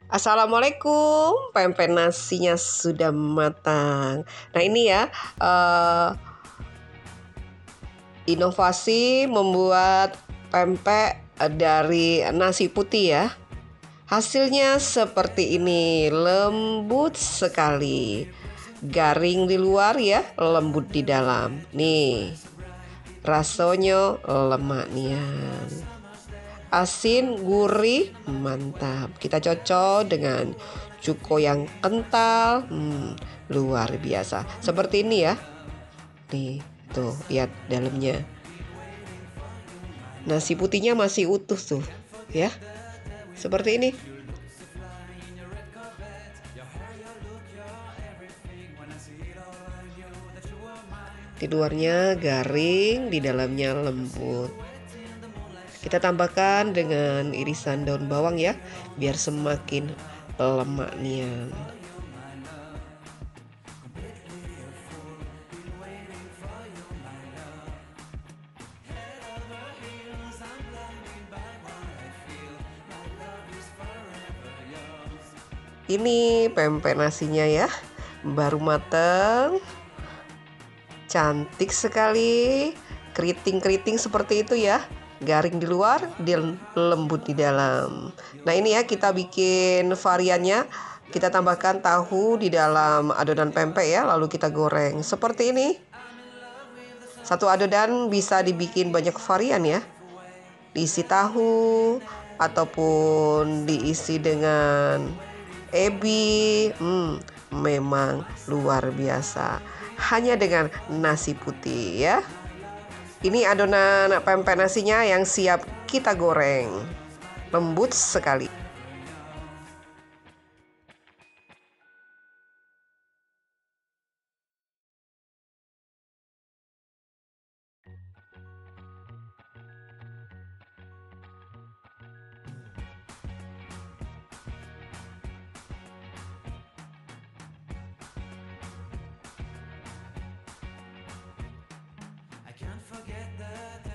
Assalamualaikum, pempek nasinya sudah matang. Nah ini ya, inovasi membuat pempek dari nasi putih ya. Hasilnya seperti ini, lembut sekali. Garing di luar ya, lembut di dalam. Nih, rasanya lemak nian. Asin, gurih, mantap. Kita cocok dengan cuko yang kental, luar biasa. Seperti ini ya. Nih, tuh lihat dalamnya. Nasi putihnya masih utuh tuh, ya. Seperti ini. Di luarnya garing, di dalamnya lembut. Kita tambahkan dengan irisan daun bawang ya, biar semakin lemak nian. Ini pempek nasinya ya, baru mateng, cantik sekali, keriting-keriting seperti itu ya, garing di luar, lembut di dalam. Nah ini ya, kita bikin variannya, kita tambahkan tahu di dalam adonan pempek ya, lalu kita goreng seperti ini. Satu adonan bisa dibikin banyak varian ya, diisi tahu ataupun diisi dengan ebi. Memang luar biasa, hanya dengan nasi putih ya. Ini adonan pempek nasinya yang siap kita goreng, lembut sekali. I can't forget the